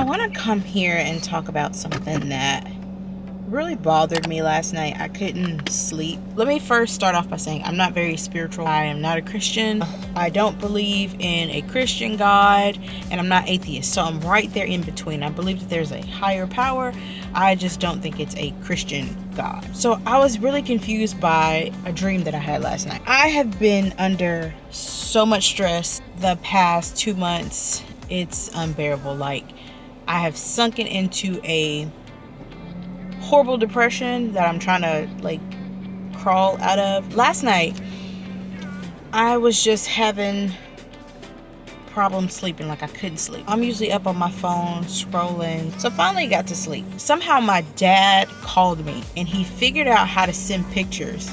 want to come here and talk about something that really bothered me last night. I couldn't sleep. Let me first start off by saying I'm not very spiritual. I am not a Christian. I don't believe in a Christian God, and I'm not atheist. So I'm right there in between. I believe that there's a higher power. I just don't think it's a Christian God. So I was really confused by a dream that I had last night. I have been under so much stress the past 2 months. It's unbearable. Like, I have sunken into a horrible depression that I'm trying to like crawl out of. Last night I was just having problems sleeping. Like, I couldn't sleep. I'm usually up on my phone scrolling, so finally got to sleep. Somehow my dad called me and he figured out how to send pictures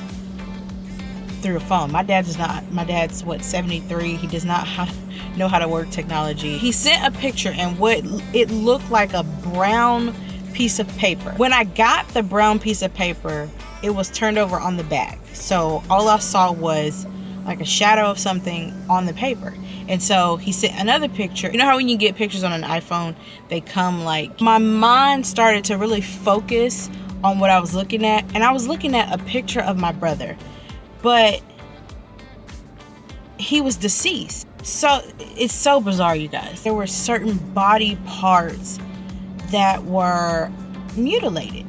through a phone. My dad's what, 73. He does not know how to work technology. He sent a picture and what it looked like a brown piece of paper. When I got the brown piece of paper, it was turned over on the back. So all I saw was like a shadow of something on the paper. And so he sent another picture. You know how when you get pictures on an iPhone, they come like... My mind started to really focus on what I was looking at. And I was looking at a picture of my brother. But he was deceased. So it's so bizarre, you guys. There were certain body parts that were mutilated.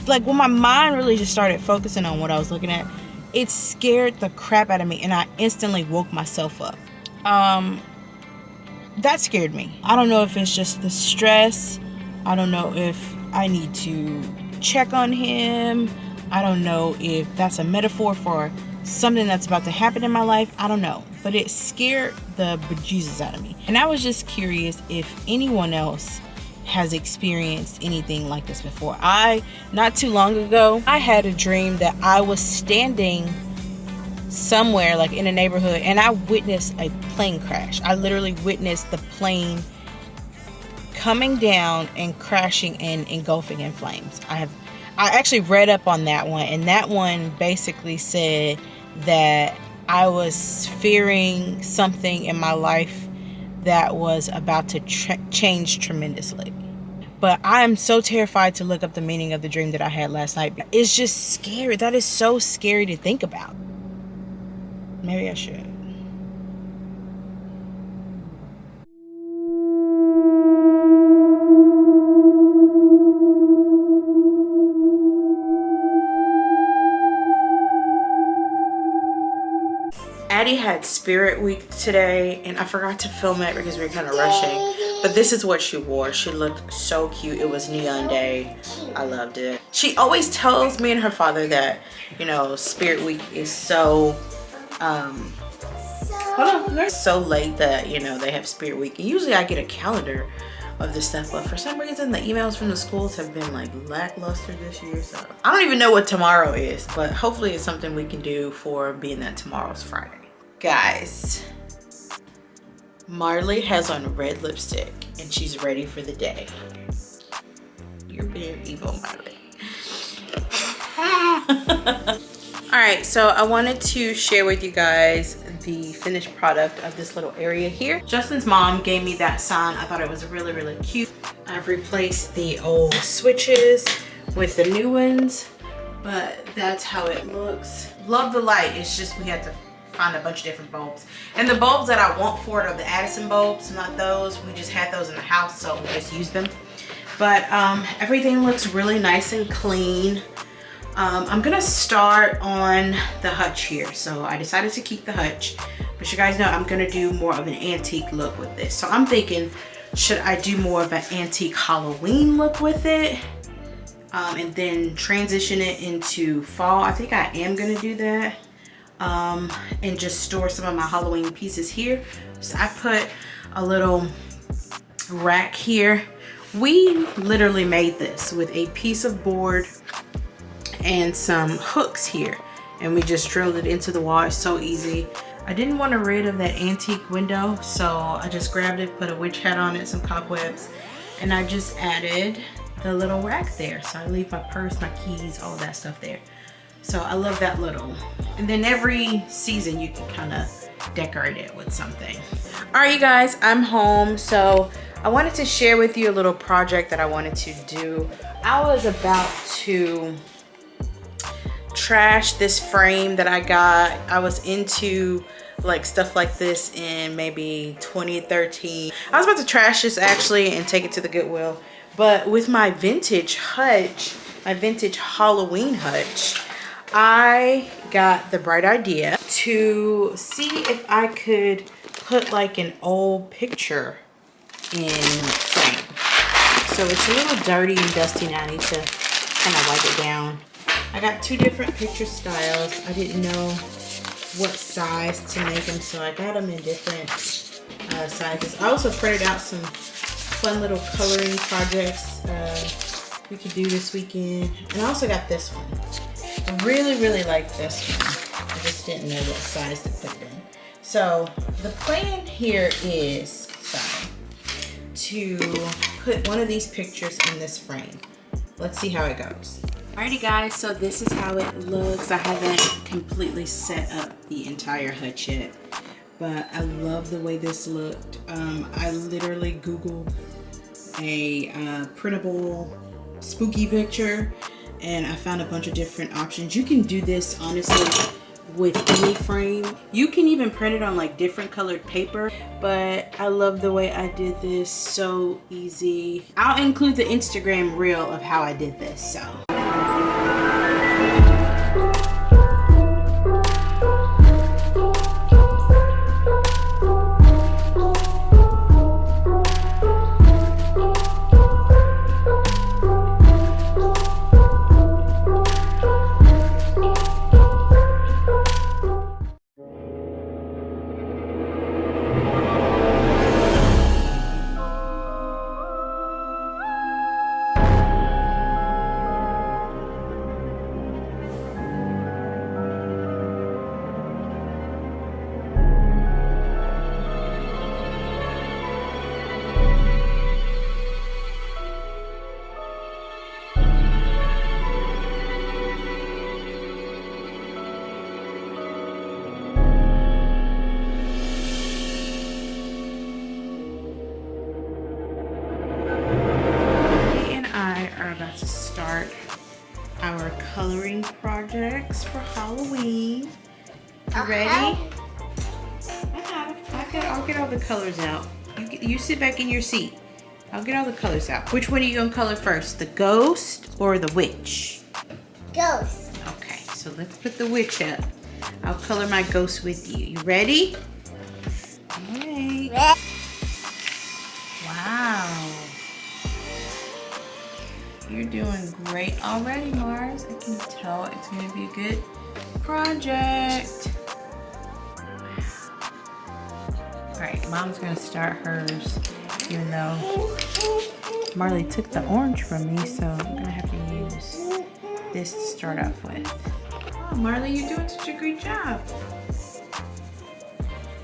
Like, when my mind really just started focusing on what I was looking at, it scared the crap out of me and I instantly woke myself up. That scared me. I don't know if it's just the stress. I don't know if I need to check on him. I don't know if that's a metaphor for something that's about to happen in my life. I don't know, but it scared the bejesus out of me. And I was just curious if anyone else has experienced anything like this before. Not too long ago, I had a dream that I was standing somewhere like in a neighborhood and I witnessed a plane crash. I literally witnessed the plane coming down and crashing and engulfing in flames. I actually read up on that one, and that one basically said that I was fearing something in my life that was about to change tremendously. But I am so terrified to look up the meaning of the dream that I had last night. It's just scary. That is so scary to think about. Maybe I should. Addie had Spirit Week today, and I forgot to film it because we were kind of rushing. But this is what she wore. She looked so cute. It was Neon Day. I loved it. She always tells me and her father that, you know, Spirit Week is so, so late that, you know, they have Spirit Week. And usually I get a calendar of this stuff, but for some reason the emails from the schools have been like lackluster this year. So I don't even know what tomorrow is, but hopefully it's something we can do for being that tomorrow's Friday. Guys, Marley has on red lipstick and she's ready for the day. You're being evil, Marley. Alright, so I wanted to share with you guys the finished product of this little area here. Justin's mom gave me that sign. I thought it was really, really cute. I've replaced the old switches with the new ones, but that's how it looks. Love the light. It's just we had to find a bunch of different bulbs. And the bulbs that I want for it are the Addison bulbs, not those. We just had those in the house, so we just used them. But everything looks really nice and clean. I'm gonna start on the Hutch here. So I decided to keep the Hutch, but you guys know I'm gonna do more of an antique look with this. So I'm thinking, should I do more of an antique Halloween look with it? And then transition it into fall. I think I am gonna do that. And just store some of my Halloween pieces here. So I put a little rack here. We literally made this with a piece of board and some hooks here, and we just drilled it into the wall. It's so easy. I didn't want to get rid of that antique window, so I just grabbed it, put a witch hat on it, some cobwebs, and I just added the little rack there. So I leave my purse, my keys, all that stuff there. So I love that little. And then every season you can kind of decorate it with something. All right, you guys, I'm home. So I wanted to share with you a little project that I wanted to do. I was about to trash this frame that I got. I was into like stuff like this in maybe 2013. I was about to trash this actually and take it to the Goodwill. But with my vintage Hutch, my vintage Halloween Hutch, I got the bright idea to see if I could put like an old picture in frame. So it's a little dirty and dusty now. I need to kind of wipe it down. I got two different picture styles. I didn't know what size to make them, so I got them in different sizes. I also printed out some fun little coloring projects we could do this weekend. And I also got this one. I really like this one. I just didn't know what size to put it in. So the plan here is to put one of these pictures in this frame. Let's see how it goes. Alrighty guys, so this is how it looks. I haven't completely set up the entire hutch yet, but I love the way this looked. I literally Googled a printable spooky picture and I found a bunch of different options. You can do this honestly with any frame. You can even print it on like different colored paper, but I love the way I did this. So easy. I'll include the Instagram reel of how I did this. So to start our coloring projects for Halloween. You ready? I'll get all the colors out. You sit back in your seat. I'll get all the colors out. Which one are you gonna color first? The ghost or the witch? Ghost. Okay, so let's put the witch up. I'll color my ghost with you. You ready? All right. Wow. You're doing great already, Mars. I can tell it's going to be a good project. All right, Mom's going to start hers, even though Marley took the orange from me, so I'm going to have to use this to start off with. Oh, Marley, you're doing such a great job.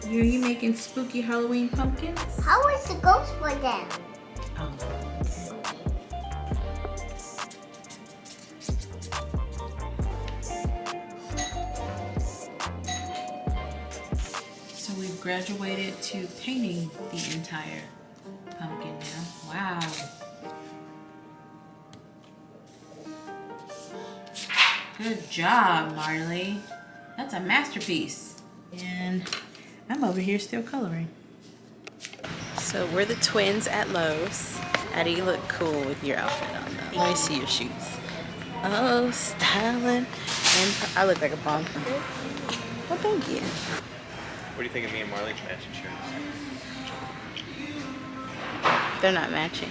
Are you making spooky Halloween pumpkins? How is the ghost for them? Oh. We've graduated to painting the entire pumpkin now. Wow. Good job, Marley. That's a masterpiece. And I'm over here still coloring. So we're the twins at Lowe's. Addie, you look cool with your outfit on though. Let me see your shoes. Oh, styling. And I look like a punk. Well, thank you. What do you think of me and Marley's matching shirts? They're not matching.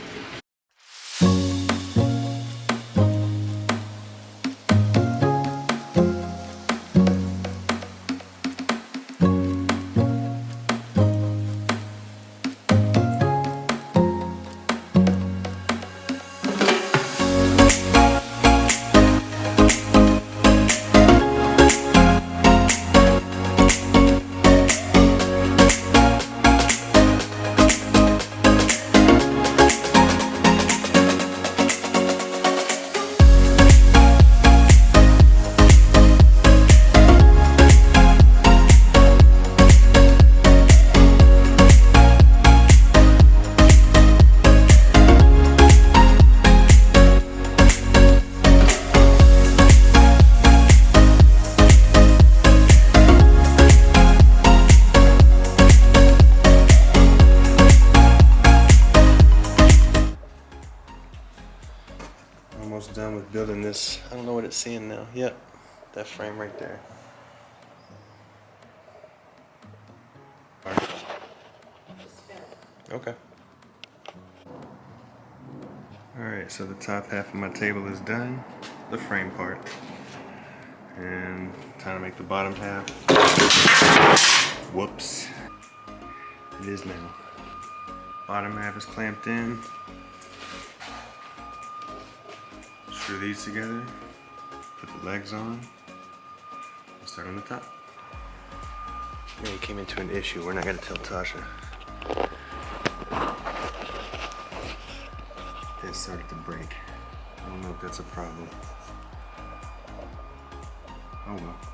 building this. I don't know what it's seeing now. Yep, that frame right there. Okay. Alright, so the top half of my table is done, the frame part. And time to make the bottom half. Whoops. It is now. Bottom half is clamped in. Screw these together. Put the legs on. And start on the top. Mary came into an issue. We're not going to tell Tasha. It started to break. I don't know if that's a problem. Oh well.